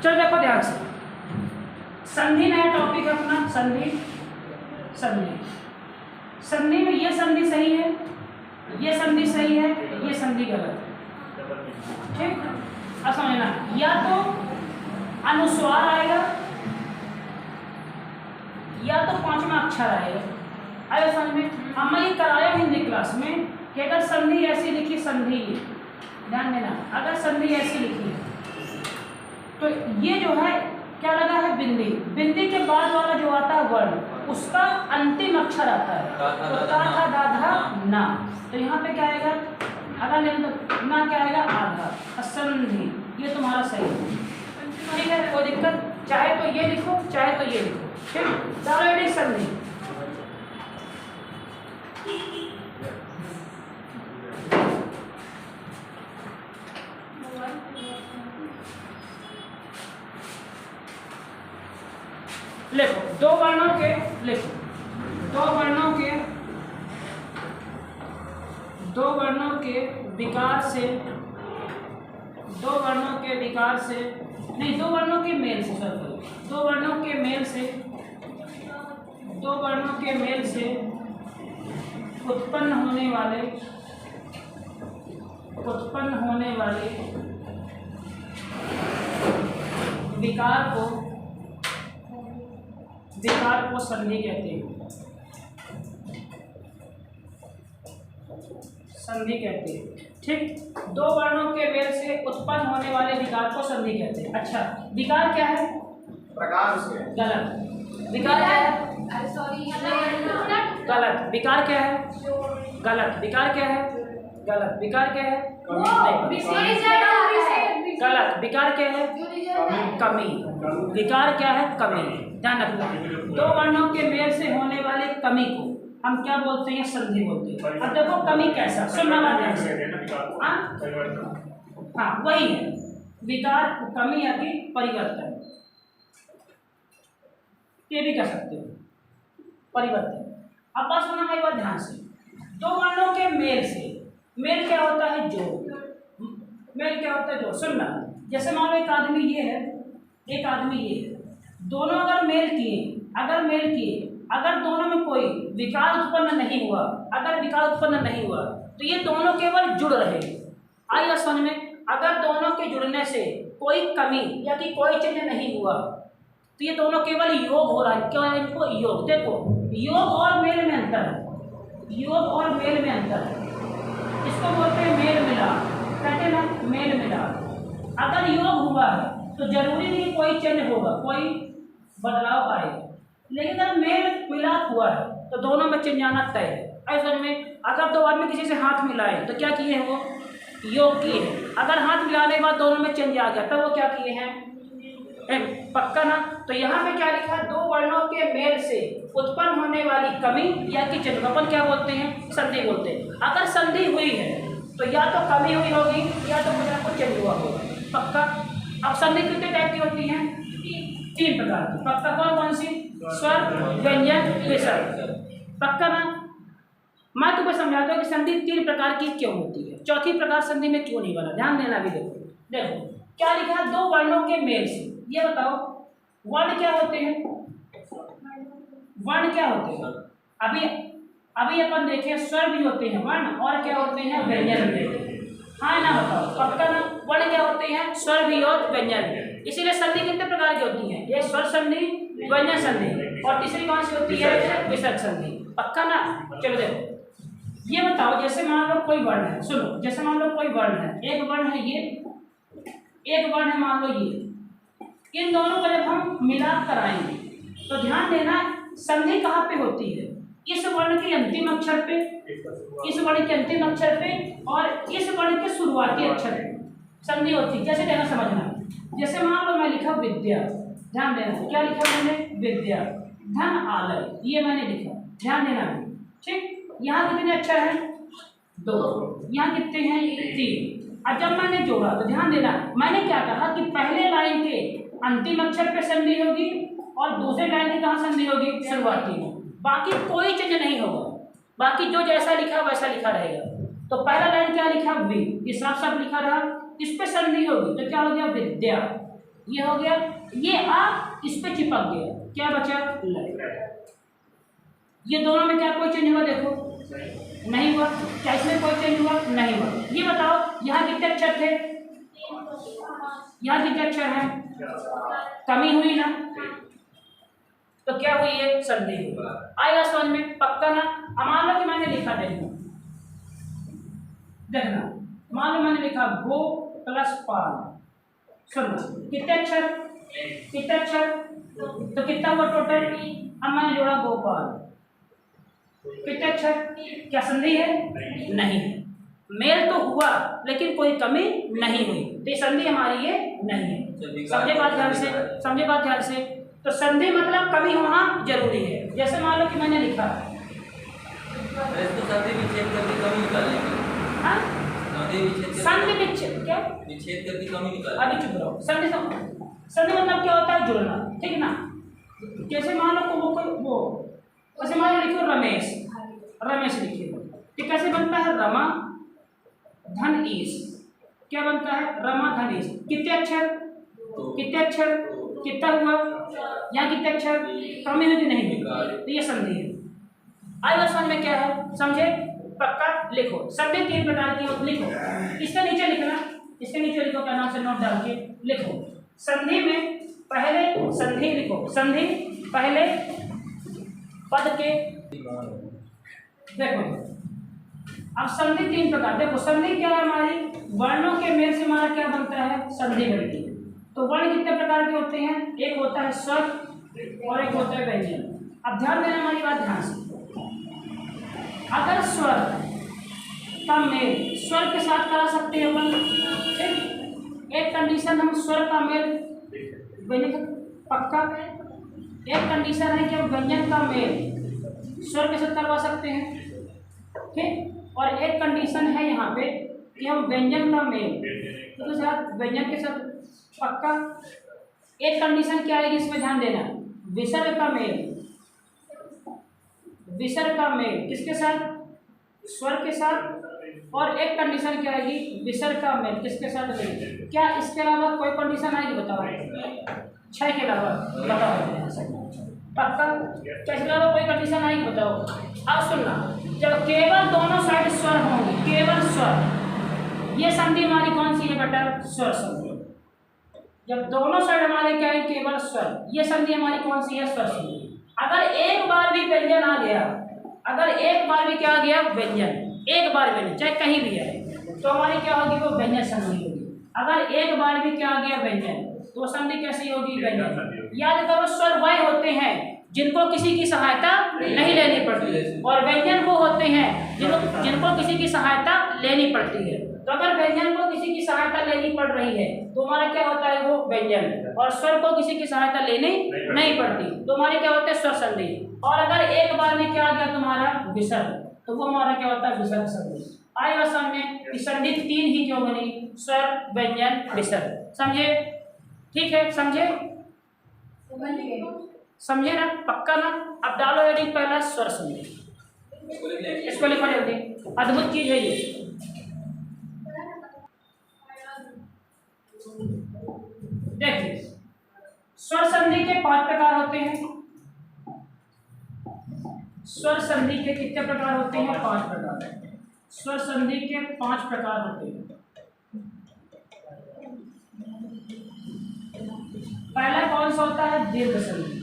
चलो देखो ध्यान से, संधि नया टॉपिक है अपना, संधि। संधि संधि में ये संधि सही है, ये संधि सही है, ये संधि गलत है। ठीक, अब समझना, या तो अनुस्वार आएगा या तो पांचवा अक्षर आएगा। आया समझ में? हमने ये कराया हिंदी क्लास में कि अगर संधि ऐसी लिखी, संधि, ध्यान देना, अगर संधि ऐसी लिखी तो ये जो है क्या लगा है, बिंदी। बिंदी के बाद वाला जो आता है वर्ण, उसका अंतिम अक्षर आता है, तो ता था दा धा ना, तो यहाँ पे क्या आएगा, अगर लेंगे तो ना क्या आएगा, आधा, असंधि। ये तुम्हारा सही है, ठीक है, कोई दिक्कत, चाहे तो ये लिखो चाहे तो ये लिखो। ठीक, डालो संधि। लिखो दो वर्णों के, लिखो दो वर्णों के, दो वर्णों के विकार से, दो वर्णों के विकार से नहीं, दो वर्णों के मेल से, सॉरी, दो वर्णों के मेल से, दो वर्णों के मेल से उत्पन्न होने वाले, उत्पन्न होने वाले विकार को, विकार को संधि कहते हैं, संधि कहते हैं। ठीक, दो वर्णों के मेल से उत्पन्न होने वाले विकार को संधि कहते हैं। अच्छा, विकार क्या है, प्रकार उसके गलत। विकार क्या है, गलत। विकार क्या है, गलत। विकार क्या है, गलत। विकार क्या है, गलत। विकार क्या है, कमी। विकार क्या है, कमी। ध्यान रखना, दो वर्णों के मेल से होने वाले कमी को हम क्या बोलते हैं, संधि बोलते हैं। अब देखो कमी कैसा, सुनना ध्यान से, हाँ वही है विकार, कमी या कि परिवर्तन, ये भी कह सकते हो, परिवर्तन। अब बात सुनना मेरी बात ध्यान से, दो वर्णों के मेल से, मेल क्या होता है, जोड़। मेल क्या होता है, जोड़। सुनना, जैसे मान लो एक आदमी ये है, एक आदमी ये है, दोनों अगर मेल किए, अगर मेल किए, अगर दोनों में कोई विकार उत्पन्न नहीं हुआ, अगर विकार उत्पन्न नहीं हुआ तो ये दोनों केवल जुड़ रहे। आइए समझ में, अगर दोनों के जुड़ने से कोई कमी या कि कोई चेंज नहीं हुआ तो ये दोनों केवल योग हो रहा है। क्या है इनको, योग। देखो योग और मेल में अंतर है, योग और मेल में अंतर है, इसको बोलते हैं मेल मिलाप, कहते हैं ना मेल मिलाप। अगर योग हुआ है तो जरूरी नहीं कोई चेंज होगा, कोई बदलाव आएगा, लेकिन अगर मेल मिलाप हुआ है तो दोनों में चेंज आना तय है। ऐसे में अगर दो आदमी किसी से हाथ मिलाए तो क्या किए हैं, वो योग किए हैं। अगर हाथ मिलाने के बाद दोनों में चेंज आ गया तब वो क्या किए हैं, पक्का ना। तो यहाँ पे क्या लिखा है, दो वर्णों के मेल से उत्पन्न होने वाली कमी या कि चेंज, अपन क्या बोलते हैं, संधि बोलते हैं। अगर संधि हुई है तो या तो कमी हुई होगी या तो कुछ ना कुछ चेंज हुआ होगा, पक्का। अब संधि कितने टाइप की होती हैं, तीन प्रकार की, पक्का। कौन कौन सी, स्वर, व्यंजन, विसर्ग, पक्का ना। मैं तुम्हें समझाता हूँ कि संधि तीन प्रकार की क्यों होती है, चौथी प्रकार संधि में क्यों नहीं बना, ध्यान देना भी। देखो देखो क्या लिखा है, दो वर्णों के मेल से। ये बताओ वर्ण क्या होते हैं, वर्ण क्या होते हैं, अभी अभी अपन देखें, स्वर भी होते हैं वर्ण, और क्या होते हैं, व्यंजन भी होते हैं। हाँ ना, बताओ पक्का ना। वर्ण क्या होते हैं, स्वर भी और व्यंजन भी। इसीलिए संधि कितने प्रकार की होती है, एक स्वर संधि, व्यंजन संधि, और तीसरी कौन सी होती है, विसर्ग संधि, पक्का ना। चलो देखो ये बताओ, जैसे मान लो कोई वर्ण है, सुनो, जैसे मान लो कोई वर्ण है, एक वर्ण है ये, एक वर्ण है मान लो ये, इन दोनों को जब हम मिलाप कराएंगे तो ध्यान देना संधि कहाँ पे होती है, इस वर्ण के अंतिम अक्षर पे, इस वर्ण के अंतिम अक्षर पे और इस वर्ण के शुरुआती अक्षर पे संधि होती है। जैसे देना समझना, जैसे मान लो मैं लिखा विद्या, ध्यान देना क्या लिखा मैंने, विद्या, धन आलय, ये मैंने लिखा, ध्यान देना। ठीक, यहाँ कितने अक्षर हैं, दो, यहाँ कितने हैं, तीन। अब जब मैंने जोड़ा तो ध्यान देना, मैंने क्या कहा कि पहले लाइन के अंतिम अक्षर पे संधि होगी और दूसरे लाइन की कहाँ संधि होगी, शुरुआती में। बाकी कोई चेंज नहीं होगा, बाकी जो जैसा लिखा वैसा लिखा रहेगा। तो पहला लाइन क्या लिखा, वि, ये साफ साफ लिखा रहा, इस पे संधि होगी तो क्या हो गया, विद्या। ये हो गया, ये आ इस पे चिपक गया, क्या बचा ल। ये दोनों में क्या कोई चेंज हुआ? देखो नहीं हुआ। क्या इसमें कोई चेंज हुआ? नहीं हुआ। ये बताओ यहाँ कितने अक्षर थे? यहाँ कितने अक्षर हैं? कमी हुई ना, तो क्या हुई? ये संधि हुई। आएगा समझ में? पक्का ना? अब मान लो कि मैंने लिखा, देखना, मान लो मैंने लिखा गो प्लस पाल। सुनो कितने अक्षर? कितने अक्षर? तो कितना हुआ टोटल? अब मैंने जोड़ा गोपाल, कितने अक्षर? क्या संधि है? नहीं है। मेल तो हुआ लेकिन कोई कमी नहीं हुई, तो ये संधि हमारी ये नहीं है। समझे बात ध्यान से? समझे बात ध्यान से? तो संधि मतलब कमी होना जरूरी है। जैसे मान लो कि मैंने लिखा संधि विच्छेद करके कमी निकालेंगे। हाँ? संधि विच्छेद विच्छेद क्या? विच्छेद करके कमी निकालेंगे। अभी चुप रहो। संधि मतलब क्या होता है? जुड़ना, ठीक ना? जैसे मान लो वो जैसे मान लो लिखो रमेश, रमेश लिखिए, तो कैसे बनता है? रमा धन ईश। क्या बनता है? रमा धन ईश। कितने अक्षर? कितने अक्षर? कितना हुआ? यहाँ कितने अक्षर? कमी हुई कि नहीं हुई? तो ये संधि है। आइए समझ में क्या है? समझे? पक्का लिखो। संधि 3 प्रकार की होती, लिखो। इसके नीचे लिखना, इसके नीचे लिखो, क्या नाम से नोट डाल के लिखो। संधि में पहले संधि लिखो, संधि पहले पद के, देखो अब संधि 3 प्रकार। देखो संधि क्या है हमारी? वर्णों के मेल से हमारा क्या बनता है? संधि बनती है। तो वर्ण कितने प्रकार के होते हैं? एक होता है स्वर और एक होता है व्यंजन। अब ध्यान देना हमारी बात ध्यान से। अगर स्वर का मेल स्वर के साथ करा सकते हैं अपन, ठीक? एक कंडीशन हम स्वर का मेल व्यंजन, पक्का। एक कंडीशन है कि हम व्यंजन का मेल स्वर के साथ करवा सकते हैं, ठीक? और एक कंडीशन है यहाँ पे कि हम व्यंजन का मेल तो साथ व्यंजन के साथ, पक्का। एक कंडीशन क्या आएगी इसमें ध्यान देना, विसर्ग का मेल। विसर्ग का मेल किसके साथ? स्वर के साथ। और एक कंडीशन क्या आएगी? विसर्ग का मेल किसके साथ नहीं? क्या इसके अलावा कोई कंडीशन आएगी? बताओ, 6 के अलावा बताओ, पक्का। क्या इसके अलावा कोई कंडीशन आएगी? बताओ। अब सुनना, जब केवल दोनों साइड स्वर होंगे, केवल स्वर, ये संधि हमारी कौन सी है बेटा? स्वर संधि। जब दोनों साइड हमारे क्या है? केवल स्वर, ये संधि हमारी कौन सी है? स्वर संधि। अगर एक बार भी व्यंजन आ गया, अगर एक बार भी क्या आ गया? व्यंजन, एक बार भी नहीं, चाहे कहीं भी है, तो हमारी क्या होगी? वो व्यंजन संधि होगी। अगर एक बार भी क्या आ गया? व्यंजन, तो संधि कैसी होगी? व्यंजन। याद करो, स्वर वह होते हैं जिनको किसी की सहायता नहीं लेनी पड़ती, और व्यंजन वो होते हैं जिनको किसी की सहायता लेनी पड़ती है। तो अगर व्यंजन को किसी की सहायता लेनी पड़ रही है तो हमारा क्या होता है? वो व्यंजन। और स्वर को किसी की सहायता लेनी नहीं पड़ती तो हमारे क्या होते हैं? स्वर संधि। और अगर एक बार में क्या आ गया तुम्हारा? विसर्ग, तो वो हमारा क्या होता है? विसर्ग संधि। आएगा सामने कि संधि 3 ही क्यों बनी? स्वर, व्यंजन, विसर्ग। समझे? ठीक है, समझे? समझे ना? पक्का ना? अब डालो हेडिंग पहला स्वर संधि, इसको लिखो जल्दी, अद्भुत चीज है ये। देखिए, स्वर संधि के 5 प्रकार होते हैं। स्वर संधि के कितने प्रकार होते हैं? 5 प्रकार। स्वर संधि के 5 प्रकार होते हैं। पहला कौन सा होता है? दीर्घ संधि।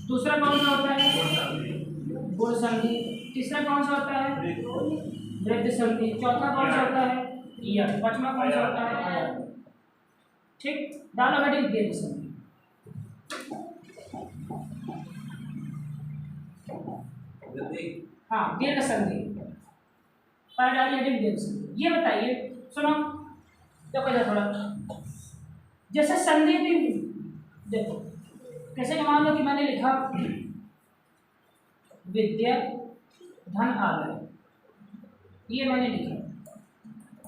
दूसरा कौन सा होता है? गुण संधि। तीसरा कौन सा होता है? वृद्ध संधि। चौथा कौन सा होता है? यह। पांचवा कौन सा होता है? आया। ठीक, डालो हेडिंग दीर्घ संधि। हाँ, दीर्घ संधि पर डालिए हेडिंग दीर्घ संधि। ये बताइए, सुनो देखो इधर थोड़ा, जैसे संधि देखो कैसे, मान लो कि मैंने लिखा विद्या धन आलय, ये मैंने लिखा,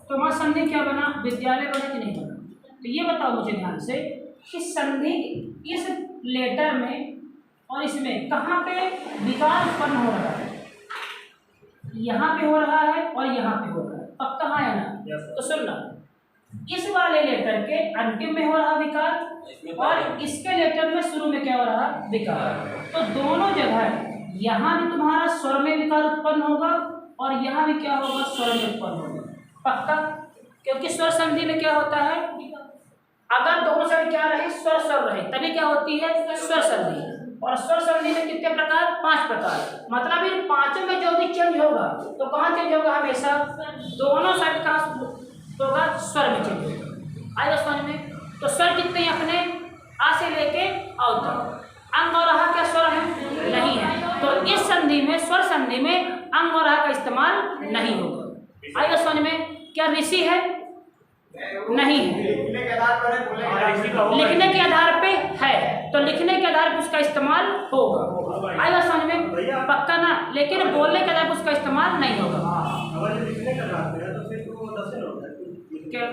तो वहां संधि क्या बना? विद्यालय बना कि नहीं बना? तो ये बताओ मुझे ध्यान से कि संधि इस लेटर में और इसमें कहाँ पे विकार उत्पन्न हो रहा है? यहाँ पे हो रहा है और यहाँ पे हो रहा है, अब कहाँ है ना? तो सुनना, इस वाले लेटर के अंतिम में हो रहा विकार और इसके लेटर में शुरू में क्या हो रहा विकार, तो दोनों जगह यहाँ भी तुम्हारा स्वर में विकार उत्पन्न होगा और यहाँ भी क्या होगा स्वर में उत्पन्न होगा, पक्का। क्योंकि स्वर संधि में क्या होता है, अगर दोनों साइड क्या रहे स्वर स्वर रहे तभी क्या होती है स्वर संधि, और स्वर संधि में कितने प्रकार 5 प्रकार, मतलब इन पांचों में जो भी चेंज होगा तो कहाँ चेंज होगा, हमेशा दोनों साइड का होगा स्वर में चेंज होगा। आएगा समझ में। तो स्वर कितने हैं अपने आ से लेके औ तक, अंग और आहा क्या स्वर है नहीं है, तो इस संधि में स्वर संधि में अंग और आहा का इस्तेमाल नहीं होगा। आएगा समझ में। क्या ऋषि है नहीं है, लिखने के आधार पे है तो लिखने के आधार पर उसका इस्तेमाल होगा। आएगा समझ में, पक्का ना, लेकिन बोलने के आधार पर उसका इस्तेमाल नहीं होगा। क्या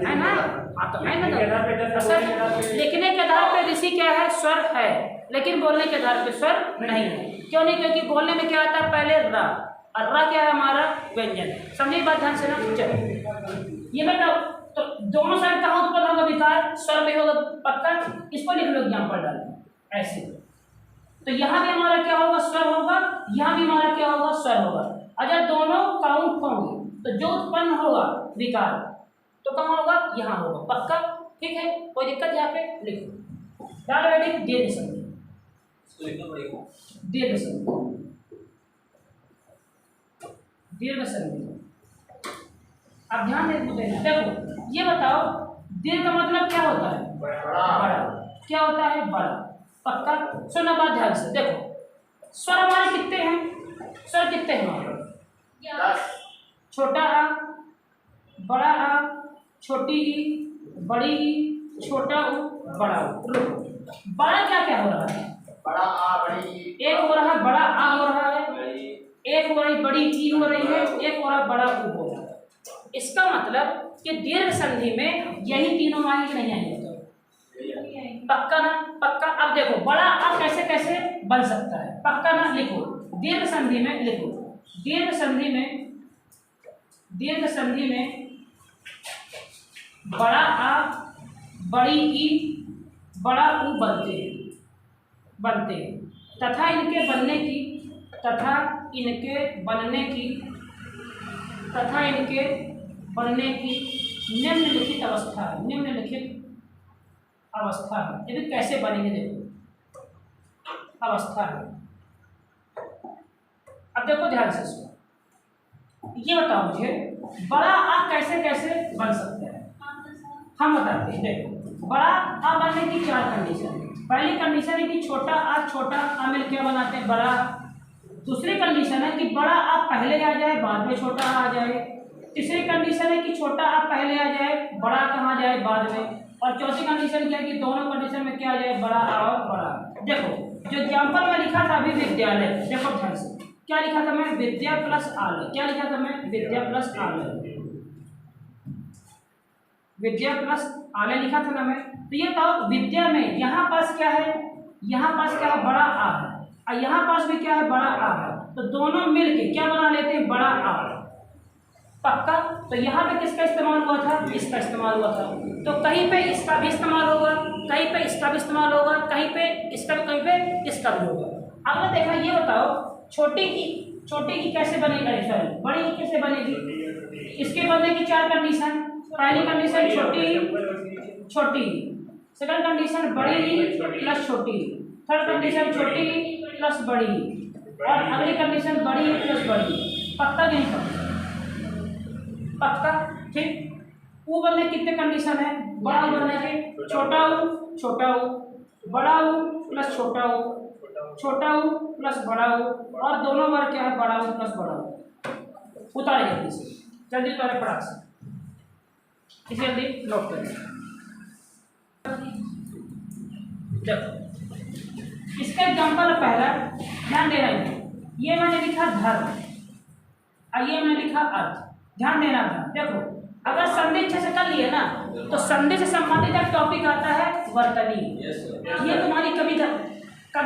है ना, तो है ना, लिखने के आधार पे ऋषि क्या है स्वर है, लेकिन बोलने के आधार पे स्वर नहीं है। क्यों नहीं, क्योंकि बोलने में क्या आता है पहले रा, और रा क्या है हमारा व्यंजन। समझिए बात ध्यान से ना। चलो ये बताओ, तो दोनों साइड कहाँ उत्पन्न होगा विकार, स्वर में होगा, पक्का। इसको लिख लो एग्जाम्पल डाल ऐसे, तो यहाँ भी हमारा क्या होगा स्वर होगा, यहाँ भी हमारा क्या होगा स्वर होगा। अगर दोनों काउंट होंगे तो जो उत्पन्न होगा विकार तो कहाँ होगा, यहाँ होगा, पक्का। ठीक है, कोई दिक्कत यहाँ पे लिखो। डायरेक्ट दीर्घ संधि, दीर्घ संधि, दीर्घ संधि। अब ध्यान देना, देखो ये बताओ दीर्घ मतलब क्या होता है, बड़ा। क्या होता है, बड़ा, पक्का। सुनना बात ध्यान से, देखो स्वर हमारे कितने हैं, स्वर कितने हैं हमारे, छोटा आ, बड़ा आ, छोटी ई, बड़ी ई, छोटा उ, बड़ा उ। बड़ा क्या क्या हो रहा है, बड़ा आ बड़ी, एक हो रहा है बड़ा आ हो रहा है, एक हो रही बड़ी ई हो रही है, एक हो रहा बड़ा उ हो रहा है। इसका मतलब कि दीर्घ संधि में यही तीनों आएंगे नहीं आएंगे, तो पक्का ना, पक्का। अब देखो बड़ा आ कैसे कैसे बन सकता है, पक्का ना, लिखो दीर्घ संधि में, लिखो दीर्घ संधि में, दीर्घ संधि में बड़ा आ, बड़ी ई, बड़ा उ बनते हैं तथा इनके बनने की, तथा इनके बनने की, तथा इनके बनने की निम्नलिखित अवस्था है, निम्नलिखित अवस्था है। ये भी कैसे बनेंगे देखो, अवस्था है। अब देखो ध्यान से सुनो, ये बताओ मुझे बड़ा आ कैसे कैसे बन सकता है, हम बताते हैं। देखो बड़ा आ बनने की 4 कंडीशन है। पहली कंडीशन है कि छोटा आ मिलकर बनाते हैं बड़ा। दूसरी कंडीशन है कि बड़ा आ पहले आ जाए बाद में छोटा आ जाए। तीसरी कंडीशन है कि छोटा आ पहले आ जाए बड़ा कहाँ जाए बाद में। और चौथी कंडीशन क्या है कि दोनों कंडीशन में क्या आ जाए बड़ा आ और बड़ा। देखो जो एग्जाम्पल में लिखा था अभी विद्यालय, देखो ध्यान से क्या लिखा था मैं, विद्या प्लस आलय। क्या लिखा था मैं, विद्या प्लस आलय, विद्या प्लस आलय लिखा था ना मैं। तो ये बताओ विद्या में यहाँ पास क्या है, यहाँ पास क्या है बड़ा आ है, और यहाँ पास भी क्या है बड़ा आ है, तो दोनों मिलके क्या बना लेते हैं बड़ा आ, पक्का। तो यहाँ पे किसका इस्तेमाल हुआ था, इसका इस्तेमाल हुआ था। तो कहीं पे इसका भी इस्तेमाल होगा, कहीं पे इसका भी इस्तेमाल होगा, कहीं पे इसका भी, कहीं पे इसका भी होगा। अगला देखा, ये बताओ छोटी की कैसे बनेगी, सॉरी बड़ी की कैसे बनेगी। इसके बनने की 4 कंडीशन। पहली कंडीशन छोटी, सेकंड कंडीशन बड़ी प्लस छोटी, थर्ड कंडीशन छोटी प्लस बड़ी, और अगली कंडीशन बड़ी प्लस बड़ी। पक्का नहीं पक्का, ठीक। ऊ बनने कितने कंडीशन है, बड़ा ऊ बनने के छोटा ऊ, बड़ा ऊ प्लस छोटा ऊ प्लस बड़ा ऊ, और दोनों बार क्या है बड़ा ऊ प्लस बड़ा ऊ। उतारे जल्दी से, जल्दी उतारे फटाक से, इसे जल्दी नोट करें। देखो इसका एग्जाम्पल पहला, ध्यान दे रहे हैं, ये मैंने लिखा धर्म और ये मैंने लिखा अर्थ। ध्यान देना था। देखो अगर संधि अच्छे से कर लिए ना तो संधि से संबंधित एक टॉपिक आता है वर्तनी। ये तुम्हारी कभी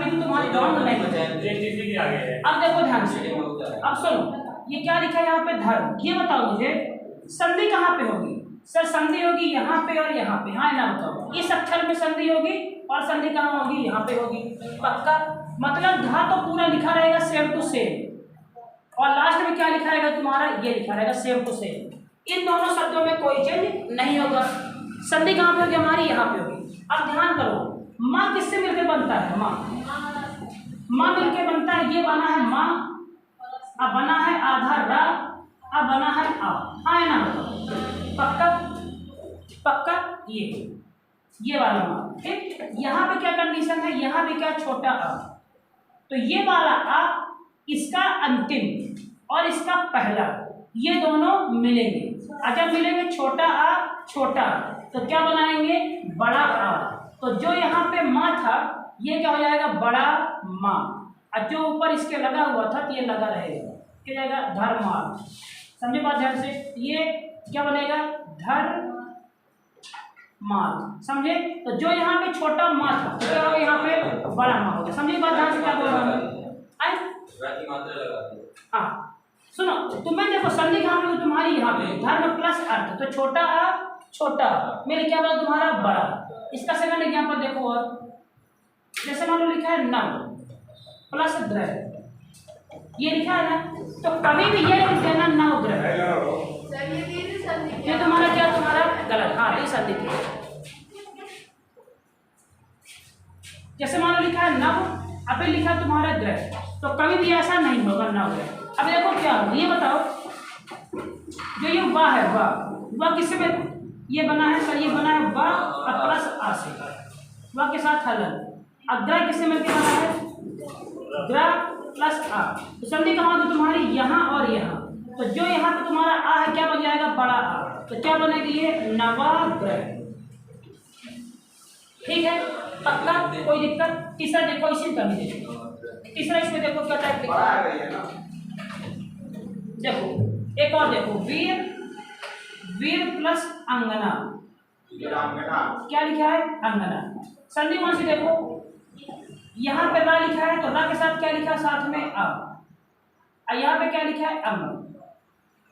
भी तुम्हारी रॉन्ग नहीं हो जाएगी। अब देखो ध्यान से, अब सुनो ये क्या लिखा है यहाँ पे धर्म। ये बताओ मुझे संधि कहाँ पे होगी? सर संधि होगी यहाँ पे और यहाँ पे। हाँ ना बताओ, इस अक्षर में संधि होगी और संधि कहाँ होगी? यहाँ पे होगी। पक्का? मतलब धा तो पूरा लिखा रहेगा सेम टू सेम और लास्ट में क्या लिखा रहेगा तुम्हारा? ये लिखा रहेगा सेम टू सेम। इन दोनों शब्दों में कोई चेंज नहीं होगा। संधि कहाँ पे होगी हमारी? यहाँ पे होगी। अब ध्यान करो, माँ किससे मिलकर बनता है? माँ मिलकर बनता है। ये बना है माँ, अब बना है आधा रा, अब बना है आ। हाँ है ना? पक्का? पक्का? ये वाला माँ। ठीक, यहाँ पे क्या कंडीशन है? यहाँ पे क्या? छोटा आ। तो ये वाला आ, इसका अंतिम और इसका पहला, ये दोनों मिलेंगे। जब मिलेंगे छोटा आ छोटा आ, तो क्या बनाएंगे? बड़ा आ। तो जो यहाँ पे माँ था ये क्या हो जाएगा? बड़ा माँ। और जो ऊपर इसके लगा हुआ था तो ये लगा रहेगा, क्या जाएगा? धर्मार्थ। समझे बात ध्यान से? ये क्या बनेगा? धर्मार्थ। समझे? तो जो यहाँ पे छोटा माँ था तो क्या होगा? यहाँ पे बड़ा माँ हो गया। समझे बात ध्यान से? क्या बोल रहा हूँ? हाँ सुनो, तुम्हें देखो संधि कहाँ पे? तुम्हारी यहाँ पे धर्म प्लस अर्थ, तो छोटा आ छोटा मेरे क्या बोला? तुम्हारा बड़ा। इसका सेकंड एग्जाम्पल देखो। और जैसे मान लो लिखा है नव प्लस ग्रह, ये लिखा है ना, तो कभी भी ये लिख देना नवग्रह। ये तुम्हारा क्या? तुम्हारा गलत। हाँ ये संधि थी। जैसे मान लो लिखा है नव, अभी लिखा तुम्हारा ग्रह, तो कभी भी ऐसा नहीं होगा नवग्रह। अब देखो क्या होगा ये बताओ। जो ये वाह है, वाह किससे में ये बना है? सर ये बना है वाह और प्लस आ से, वाह के साथ हलन। अब ग्रह किससे मिलकर बना है? ग्रह प्लस आ। तो संधि कहाँ होगी तुम्हारी? यहाँ और यहाँ। तो जो यहाँ पे तुम्हारा आ है क्या बन जाएगा? बड़ा आ। तो क्या बनेगी? ये नवग्रह। ठीक है? पक्का? कोई दिक्कत? तीसरा देखो, इसी का भी देखो। तीसरा इसमें देखो क्या टाइप लिखा है। देखो एक और देखो, वीर प्लस अंगना। क्या लिखा है? अंगना। संधि कौन सी? देखो यहाँ पे रा लिखा है, तो रा के साथ क्या लिखा? साथ में आ। यहाँ पे क्या लिखा है? अंग।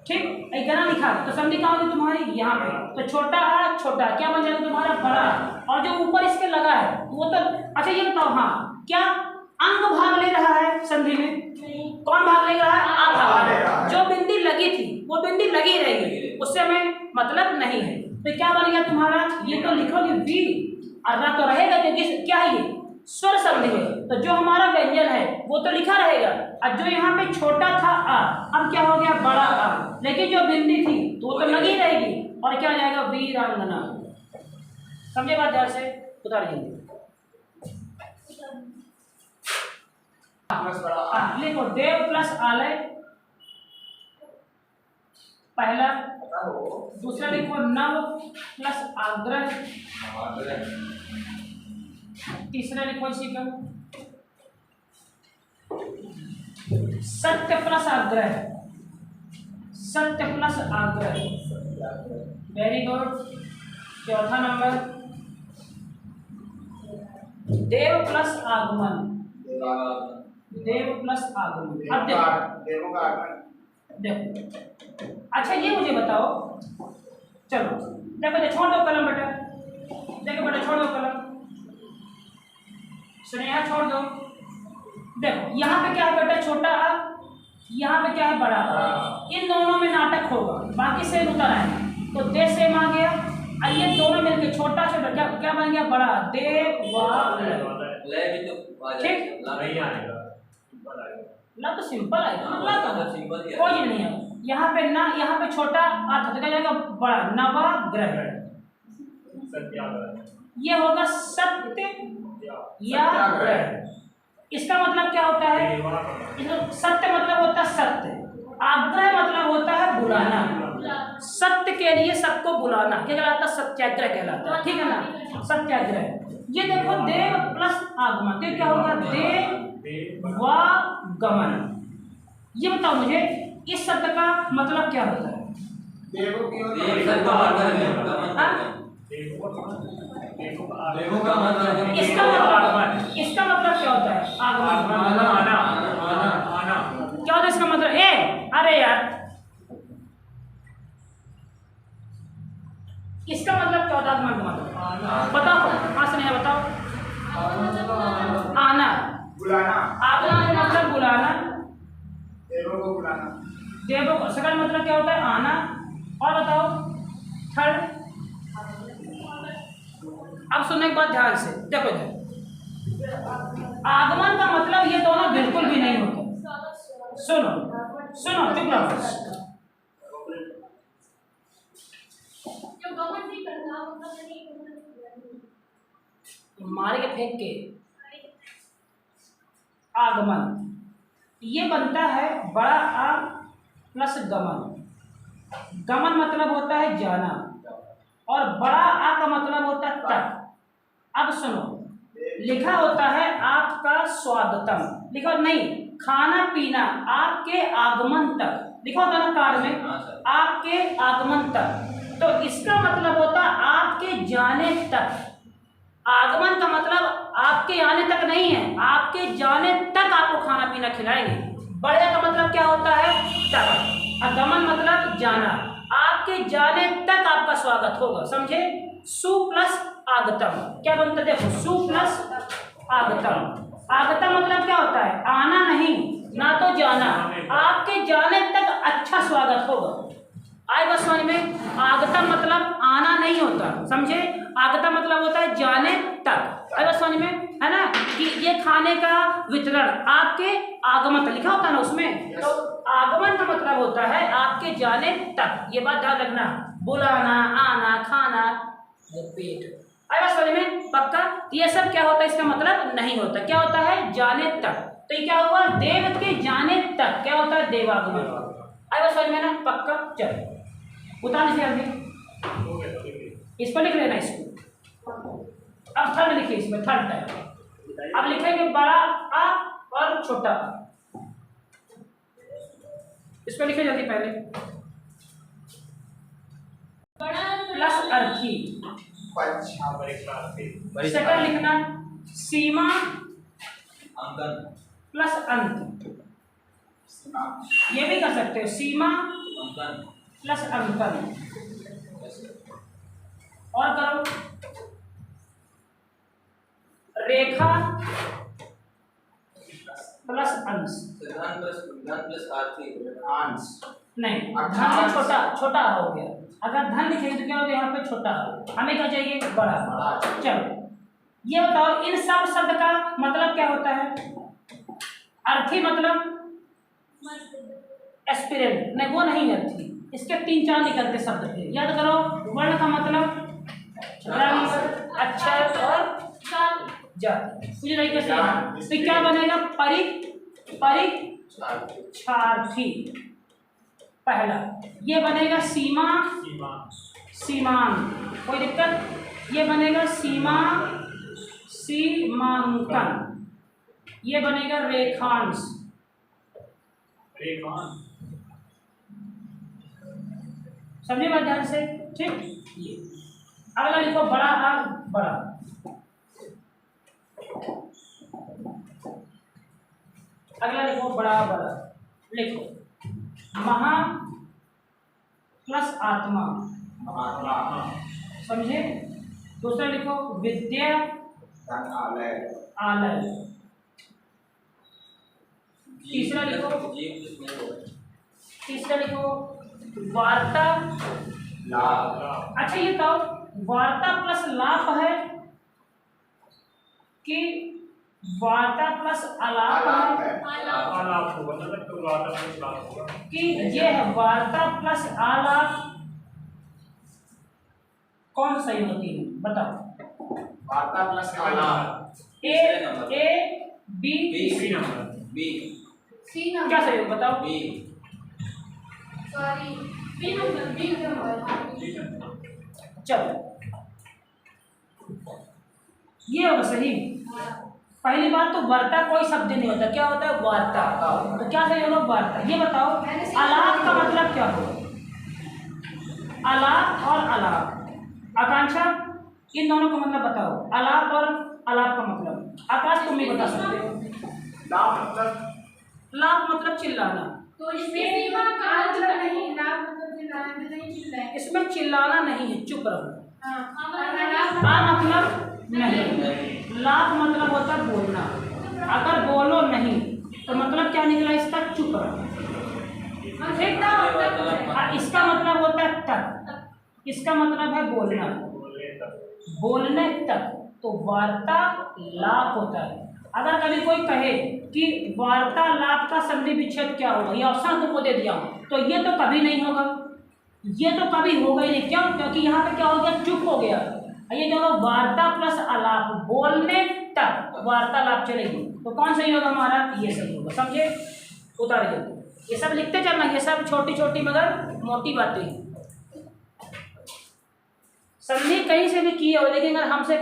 ठीक, गना लिखा है, तो संधि कहाँ होगी तुम्हारी? यहाँ पे। तो छोटा आ छोटा क्या बन जाएगा तुम्हारा? बड़ा। और जो ऊपर इसके लगा है वो तो अच्छा ये बताओ, हाँ क्या अंग भाग ले रहा है संधि में? कौन भाग ले रहा है? आ भाग ले रहा है। जो बिंदी लगी थी वो बिंदी लगी रहेगी, उससे हमें मतलब नहीं है। तो क्या बन गया तुम्हारा? ये तो लिखोगे वी और रा तो रहेगा, क्योंकि क्या है ये? स्वर संधि है। तो जो हमारा व्यंजन है वो तो लिखा रहेगा, और जो यहाँ पे छोटा था आ, अब क्या हो गया? बड़ा आ। लेकिन जो बिंदी थी तो वो तो लगी रहेगी, और क्या हो जाएगा? वीरांगना। समझे बात ध्यान से? उतारिए। लिखो देव प्लस आलय पहला। दूसरा लिखो नव प्लस आग्रह। तीसरा लिखो इसी का सत्य प्लस आग्रह। सत्य प्लस आग्रह। Very good. चौथा नंबर देव प्लस आगमन। देव प्लस आगमन। अब देखो अच्छा ये मुझे बताओ, चलो देखो छोड़ दो कलम बेटा, देखो बेटा छोड़ दो कलम, स्नेहा छोड़ दो। देखो यहाँ पे क्या है बेटा? छोटा आ, यहाँ पे क्या है? बड़ा आ। इन दोनों में नाटक होगा, बाकी से उतर आए। तो दे सेम आ गया, और ये दोनों मिलके छोटा छोटा क्या क्या बन गया? बड़ा। दे ठीक, ला तो सिंपल है, कोई नहीं है। यहाँ पे ना, यहाँ पे छोटा आ था तो क्या जाएगा? बड़ा। नवग्रह। ये होगा सत्य या ग्रह। इसका मतलब क्या होता है? सत्य मतलब होता है सत्य, आग्रह मतलब होता है बुलाना। सत्य के लिए सबको बुलाना क्या कहलाता है? सत्याग्रह कहलाता है। ठीक है ना? सत्याग्रह। ये देखो देव प्लस आगमन, तो क्या होगा? देव व गमन। ये बताओ मुझे इस शब्द का मतलब क्या होता है? इसका मतलब क्या होता है? आगमन। क्या होता है इसका मतलब? अरे यार, इसका मतलब क्या होता है आगमन का मतलब? बताओ, हाँ से नहीं बताओ। आना, बुलाना, आगमन का मतलब बुलाना, देवों को बुलाना, देवों को। सकल मतलब क्या होता है? आना। और बताओ थर्ड। अब सुनने के बाद ध्यान से देखो इधर, आगमन का मतलब ये दोनों बिल्कुल भी नहीं होते। सुनो सुनो, चुप रहो। मारे के फेंक के आगमन, ये बनता है बड़ा आ प्लस गमन। गमन मतलब होता है जाना, और बड़ा आ का मतलब होता है तक। अब सुनो, लिखा होता है आपका स्वागतम, लिखा नहीं, खाना पीना आपके आगमन तक, लिखा होता है ना कार्ड में, हाँ सर। आपके आगमन तक। तो इसका मतलब होता है आपके जाने तक। आगमन का मतलब आपके आने तक नहीं है, आपके जाने तक आपको खाना पीना खिलाएंगे। बड़े का मतलब क्या होता है? तक। आगमन मतलब जाना, आपके जाने तक आपका स्वागत होगा, समझे? सु प्लस आगतम क्या बनता है? देखो, सु प्लस आगतम। आगतम मतलब क्या होता है? आना नहीं, ना तो जाना, आपके जाने तक अच्छा स्वागत होगा। आए बस समझ में? आगतम मतलब आना नहीं होता, समझे? आगतम मतलब होता है जाने तक। आए बस समझ में, है ना? कि ये खाने का वितरण आपके आगमन तक, लिखा होता है ना उसमें। तो आगमन का मतलब होता है आपके जाने तक। ये बात ध्यान रखना, बुलाना, आना, खाना, पेट। आए बस समझ में? पक्का? ये सब क्या होता है? इसका मतलब नहीं होता। क्या होता है? जाने तक। तो ये क्या हुआ? देव के जाने तक क्या होता है? देवागमन। आए बस समझ में ना? पक्का? चलो उतारने से जल्दी इस पर लिख लेना इसको। अब थर्ड लिखिए इसमें, थर्ड टाइप। अब लिखेंगे बड़ा आ और छोटा आ। इस पर लिखिए जल्दी, पहले प्लस अर्थी। सेकंड लिखना सीमा अंकन प्लस अंत। ये भी कर सकते हो, सीमा अंकन प्लस अंकन। और करो, रेखा प्लस अंश। धन प्लस आर्थिक अंश, नहीं, धन में छोटा छोटा हो गया। अगर धन लिखेंगे तो क्या होगा? यहाँ पे छोटा हो, हमें क्या चाहिए? बड़ा। चलो ये बताओ, इन सब शब्द का मतलब क्या होता है? अर्थी मतलब एस्पिरेंट, नहीं वो नहीं अर्थी, इसके 3-4 निकलते शब्द थे, याद करो। वर्ण का मतलब रंग, अक्षर और जाति। पूरी तरीके से तो क्या बनेगा? परीक्षार्थी पहला। ये बनेगा सीमा सीमान, कोई दिक्कत? ये बनेगा सीमा सीमांकन। ये बनेगा रेखांश। समझे बात ध्यान से? ठीक। ये अगला लिखो बड़ा आ बड़ा। अगला लिखो बड़ा बड़ा। लिखो महा प्लस आत्मा, समझे? दूसरा लिखो विद्या आलय। तीसरा लिखो वार्ता। अच्छा ये बताओ, वार्ता प्लस लाप है कि वार्ता प्लस आलाप है? कि ये है वार्ता प्लस आलाप, कौन सही होती है? बताओ। वार्ता प्लस आलाप, ए बी सी नंबर क्या सही हो? बताओ। बी चलो ये होगा सही। पहली बात तो वार्ता कोई शब्द नहीं होता, क्या होता है? वार्ता। तो क्या सही होगा? वार्ता। ये बताओ आलाप का मतलब क्या होगा? आलाप और आलाप, आकांक्षा इन दोनों का मतलब बताओ। आलाप और आलाप का मतलब आकाश तुम भी बता सकते हो। लाप मतलब लाप मतलब चिल्लाना, तो इसमें सीमा का मतलब नहीं, लाभ मतलब चिल्लाना नहीं, चिल्लाए। इसमें चिल्लाना नहीं है, चुप रहो। हाँ मतलब नहीं, लाभ मतलब होता है बोलना। अगर बोलो नहीं तो मतलब क्या निकला इसका, चुप रहो। ठीक ना? और इसका मतलब होता है तक, इसका मतलब है बोलना, बोलने तक, तो वार्तालाप होता है। अगर कभी कोई कहे कि वार्तालाप का संधि विच्छेद क्या होगा, ये ऑप्शन तुमको दे दिया हूं, तो ये तो कभी नहीं होगा, ये तो कभी होगा ही नहीं। क्यों? क्योंकि यहाँ पे क्या हो गया, चुप हो गया। ये दोनों वार्ता प्लस आलाप, बोलने तक वार्तालाप चलेगी, तो कौन सही होगा हमारा, ये सही होगा। समझे? उतार दो, ये सब लिखते चलना, ये सब छोटी छोटी मगर मोटी बातें हैं। संधि कहीं से भी की हो, लेकिन अगर हमसे